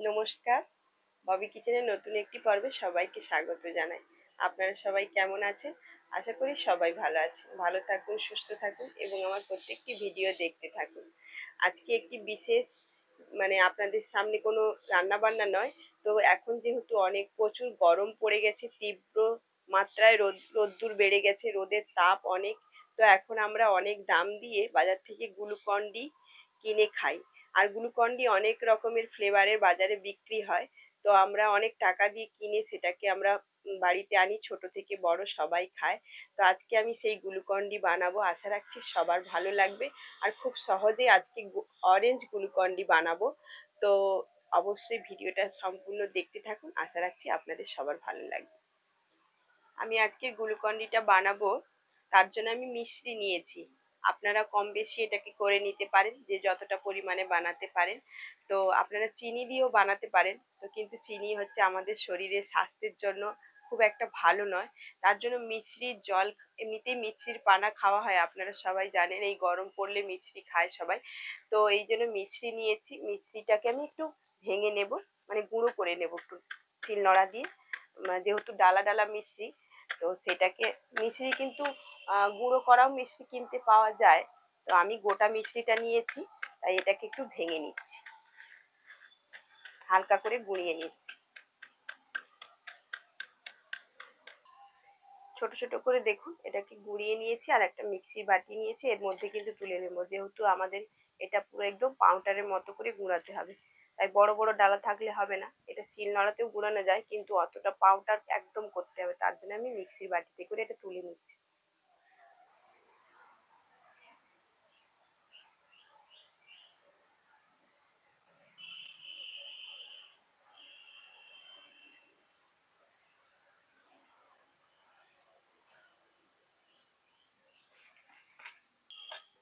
নমস্কার, ববি কিচেনের নতুন একটি পর্বে সবাইকে স্বাগত জানাই। আপনারা সবাই কেমন আছেন? আশা করি সবাই ভালো আছেন। ভালো থাকুন, সুস্থ থাকুন এবং আমার প্রত্যেকটি ভিডিও দেখতে থাকুন। আজকে একটি বিশেষ আপনাদের সামনে কোনো রান্না বান্না নয়। তো এখন যেহেতু অনেক প্রচুর গরম পড়ে গেছে, তীব্র মাত্রায় রোদ্দুর বেড়ে গেছে, রোদের তাপ অনেক। তো এখন আমরা অনেক দাম দিয়ে বাজার থেকে গ্লুকন-ডি কিনে খাই। আর গ্লুকন-ডি অনেক রকমের ফ্লেভারের বাজারে বিক্রি হয়। তো আমরা অনেক টাকা দিয়ে কিনে সেটাকে আমরা বাড়িতে আনি, ছোট থেকে বড় সবাই খায়। তো আজকে আমি সেই গ্লুকন-ডি বানাবো, আশা রাখছি সবার ভালো লাগবে। আর খুব সহজেই আজকে অরেঞ্জ গ্লুকন-ডি বানাবো। তো অবশ্যই ভিডিওটা সম্পূর্ণ দেখতে থাকুন, আশা রাখছি আপনাদের সবার ভালো লাগবে। আমি আজকে গ্লুকন-ডিটা বানাবো, তার জন্য আমি মিশ্রি নিয়েছি। আপনারা কম বেশি এটাকে করে নিতে পারেন, যে যতটা পরিমাণে বানাতে পারেন। তো আপনারা চিনি দিয়েও বানাতে পারেন, তো কিন্তু চিনি হচ্ছে আমাদের শরীরের স্বাস্থ্যের জন্য খুব একটা ভালো নয়। তার জন্য মিছরির জল, এমনিতেই মিছরির পানা খাওয়া হয়, আপনারা সবাই জানেন এই গরম পড়লে মিছরি খায় সবাই। তো এই জন্য মিছরি নিয়েছি। মিছরিটাকে আমি একটু ভেঙে নেব, মানে গুঁড়ো করে নেব একটু শিলনোড়া দিয়ে। যেহেতু ডালা ডালা মিছরি, তো সেটাকে মিছরি কিন্তু গুঁড়ো করাও মিছরি কিনতে পাওয়া যায়। তো আমি গোটা মিছরিটা নিয়েছি, তাই এটাকে একটু ভেঙে নিচ্ছি, হালকা করে গুঁড়িয়ে নিচ্ছি। ছোট ছোট করে দেখুন এটাকে গুঁড়িয়ে নিয়েছি, আর একটা মিক্সির বাটি নিয়েছি, এর মধ্যে কিন্তু তুলে নেব। যেহেতু আমাদের এটা পুরো একদম পাউডারের মতো করে গুঁড়াতে হবে, তাই বড় বড় ডালা থাকলে হবে না। এটা শিলনোড়াতেও গুঁড়ানো যায়, কিন্তু অতটা পাউডার একদম করতে হবে, তার জন্য আমি মিক্সির বাটিতে করে এটা তুলে নিচ্ছি।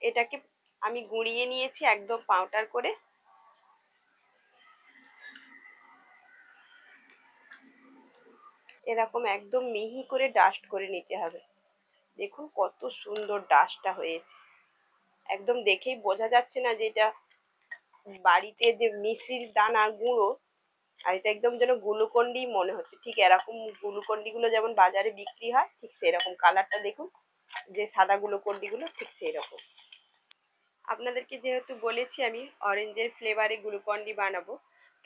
এটাকে আমি গুঁড়িয়ে নিয়েছি একদম পাউডার করে। এরকম একদম মিহি করে ডাস্ট করে নিতে হবে। দেখুন কত সুন্দর ডাস্টটা হয়েছে, একদম দেখেই বোঝা যাচ্ছে না যে এটা বাড়িতে যে মিশ্রির দানা গুঁড়ো, আর এটা একদম যেন গ্লুকন-ডি মনে হচ্ছে। ঠিক এরকম গ্লুকন-ডি গুলো যেমন বাজারে বিক্রি হয়, ঠিক সেরকম কালারটা দেখুন, যে সাদা গ্লুকন-ডি গুলো ঠিক সেই রকম। আপনাদেরকে যেহেতু বলেছি আমি অরেঞ্জের ফ্লেভারে গ্লুকন-ডি বানাবো,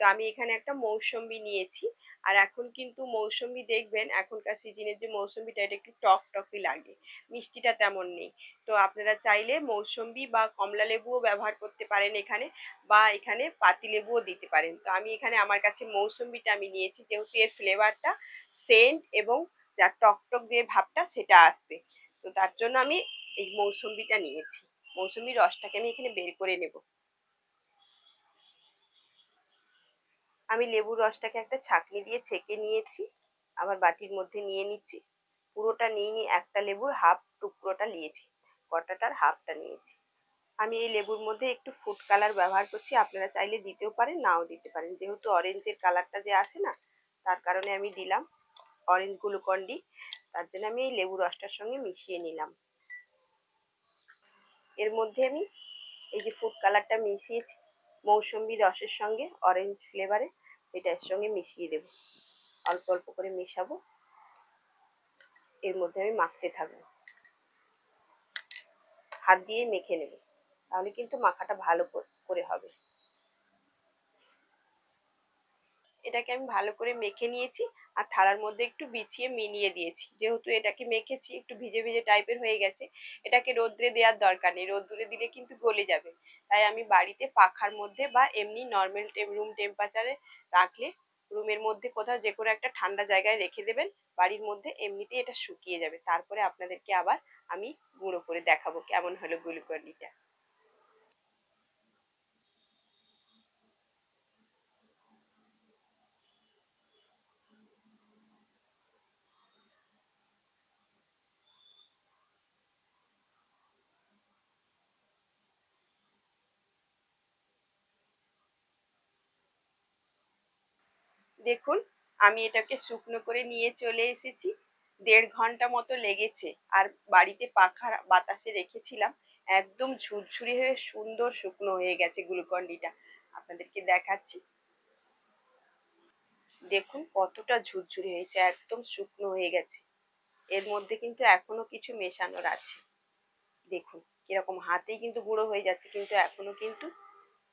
তো আমি এখানে একটা মৌসম্বি নিয়েছি। আর এখন কিন্তু মৌসম্বি দেখবেন এখনকার সিজনের যে মৌসম্বিটা, এটা একটু টক টকই লাগে, মিষ্টিটা তেমন নেই। তো আপনারা চাইলে মৌসম্বি বা কমলা লেবুও ব্যবহার করতে পারেন এখানে, বা এখানে পাতি লেবুও দিতে পারেন। তো আমি এখানে আমার কাছে মৌসম্বিটা আমি নিয়েছি, যেহেতু এর ফ্লেভারটা সেন্ট এবং যা টক টক যে ভাবটা সেটা আসবে। তো তার জন্য আমি এই মৌসম্বিটা নিয়েছি। মৌসুমীর রসটাকে আমি এখানে বের করে নেব। আমি লেবুর রসটাকে একটা ছাঁকনি দিয়ে ছেঁকে নিয়েছি, আবার বাটির মধ্যে নিয়ে নিচ্ছি। পুরোটা নিইনি, একটা লেবুর হাফ টুকরোটা নিয়েছি, গোটাটার হাফটা নিয়েছি। আমি এই লেবুর মধ্যে একটু ফুড কালার ব্যবহার করছি, আপনারা চাইলে দিতেও পারেন নাও দিতে পারেন। যেহেতু অরেঞ্জের কালারটা যে আসে না, তার কারণে আমি দিলাম অরেঞ্জ গ্লুকন-ডি। তার জন্য আমি এই লেবু রসটার সঙ্গে মিশিয়ে নিলাম। এর মধ্যে আমি এই যে ফুড কালারটা মিশিয়েছি মৌসুমী রসের সঙ্গে অরেঞ্জ ফ্লেভারে, সেটা এর সঙ্গে মিশিয়ে দেব। অল্প অল্প করে মেশাবো, এর মধ্যে আমি মাখতে থাকবো, হাত দিয়ে মেখে নেব, তাহলে কিন্তু মাখাটা ভালো করে হবে। এটাকে আমি ভালো করে মেখে নিয়েছি, আর থালার মধ্যে একটু বিছিয়ে মিলিয়ে দিয়েছি। যেহেতু এটাকে মেখেছি একটু ভিজে ভিজে টাইপের হয়ে গেছে, এটাকে রোদ্রে দেওয়ার দরকার নেই, রোদ্দুরে দিলে কিন্তু গলে যাবে। তাই আমি বাড়িতে পাখার মধ্যে বা এমনি নর্মাল রুম টেম্পারেচারে রাখলে, রুমের মধ্যে কোথাও যে কোনো একটা ঠান্ডা জায়গায় রেখে দেবেন, বাড়ির মধ্যে এমনিতেই এটা শুকিয়ে যাবে। তারপরে আপনাদেরকে আবার আমি গুঁড়ো করে দেখাবো কেমন হলো গ্লুকন-ডিটা। দেখুন আমি এটাকে শুকনো করে নিয়ে চলে এসেছি, 1.5 ঘন্টা মতো লেগেছে। আর বাড়িতে পাখার বাতাসে রেখেছিলাম, একদম ঝুরঝুরি হয়ে সুন্দর শুকনো হয়ে গেছে গ্লুকন-ডিটা। আপনাদেরকে দেখাচ্ছি। দেখুন কতটা ঝুরঝুরে হয়েছে, একদম শুকনো হয়ে গেছে। এর মধ্যে কিন্তু এখনো কিছু মেশানোর আছে। দেখুন কিরকম হাতেই কিন্তু গুঁড়ো হয়ে যাচ্ছে, কিন্তু এখনো কিন্তু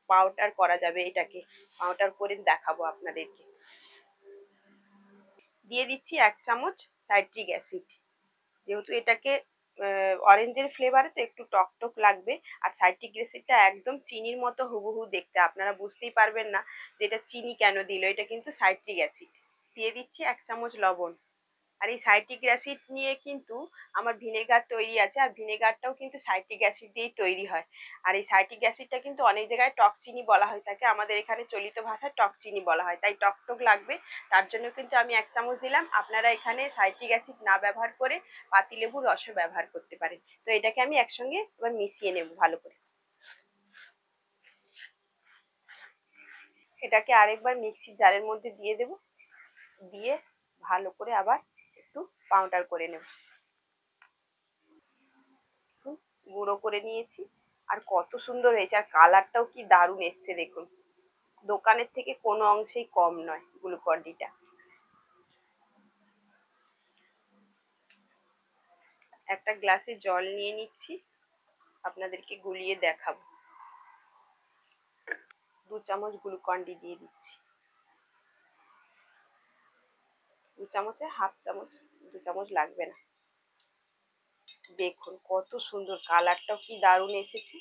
পাউডার করা যাবে। এটাকে পাউডার করে দেখাবো আপনাদেরকে। দিয়ে দিচ্ছি 1 চামচ সাইট্রিক অ্যাসিড। যেহেতু এটাকে অরেঞ্জের ফ্লেভারে তো একটু টক টক লাগবে। আর সাইট্রিক অ্যাসিডটা একদম চিনির মতো হুবহু দেখতে, আপনারা বুঝতেই পারবেন না যে এটা চিনি কেন দিল, এটা কিন্তু সাইট্রিক অ্যাসিড। দিয়ে দিচ্ছি 1 চামচ লবণ। আর এই সাইট্রিক অ্যাসিড নিয়ে কিন্তু আমার ভিনেগার তৈরি আছে, আর ভিনেগারটাও কিন্তু সাইট্রিক অ্যাসিড দিয়েই তৈরি হয়। আর এই সাইট্রিক অ্যাসিডটা কিন্তু অনেক জায়গায় টক চিনি বলা হয়ে থাকে, আমাদের এখানে চলিত ভাষায় টক চিনি বলা হয়, তাই টক টক লাগবে। তার জন্য কিন্তু আমি 1 চামচ দিলাম। আপনারা এখানে সাইট্রিক অ্যাসিড না ব্যবহার করে পাতিলেবুর রসও ব্যবহার করতে পারেন। তো এটাকে আমি একসঙ্গে এবার মিশিয়ে নেব ভালো করে। এটাকে আরেকবার মিক্সির জারের মধ্যে দিয়ে দেব, দিয়ে ভালো করে আবার একটু পাউডার করে নেব। গুঁড়ো করে নিয়েছি। আর কত সুন্দর হয়েছে, আর কালারটাও কি দারুণ এসছে দেখুন। দোকানের থেকে কোনো অংশেই কম নয় গ্লুকন ডিটা। একটা গ্লাসে জল নিয়ে নিচ্ছি, আপনাদেরকে গুলিয়ে দেখাবো। 2 চামচ গ্লুকন ডি দিয়ে দিচ্ছি। 2 চামচে হাফ চামচ, 2 চামচ লাগবে না। দেখুন কত সুন্দর, কালারটাও কি দারুণ এসেছে।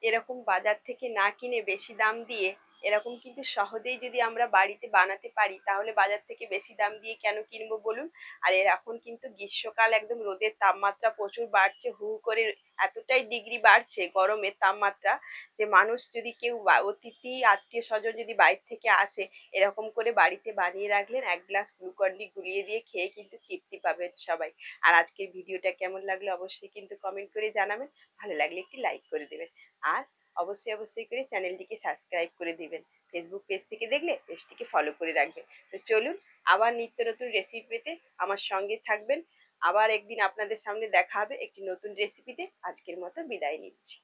এরকম বাজার থেকে না কিনে বেশি দাম দিয়ে এরকম কিন্তু সহজেই যদি আমরা বাড়িতে বানাতে পারি, তাহলে বাজার থেকে বেশি দাম দিয়ে কেন কিনবো বলুন। আর এর এখন কিন্তু গ্রীষ্মকাল, একদম রোদের তাপমাত্রা প্রচুর বাড়ছে, হু হু করে এতটাই ডিগ্রি বাড়ছে গরমের তাপমাত্রা, যে মানুষ যদি কেউ অতিথি আত্মীয় স্বজন যদি বাইরে থেকে আসে, এরকম করে বাড়িতে বানিয়ে রাখলেন, 1 গ্লাস গ্লুকন ডি গুলিয়ে দিয়ে খেয়ে কিন্তু তৃপ্তি পাবেন সবাই। আর আজকের ভিডিওটা কেমন লাগলো অবশ্যই কিন্তু কমেন্ট করে জানাবেন। ভালো লাগলে একটি লাইক করে দেবেন। আর অবশ্যই করে চ্যানেলটিকে সাবস্ক্রাইব করে দিবেন। ফেসবুক পেজ থেকে দেখলে পেজটিকে ফলো করে রাখবেন। তো চলুন, আবার নিত্য নতুন রেসিপি পেতে আমার সঙ্গে থাকবেন। আবার একদিন আপনাদের সামনে দেখা হবে একটি নতুন রেসিপিতে। আজকের মতো বিদায় নিচ্ছি।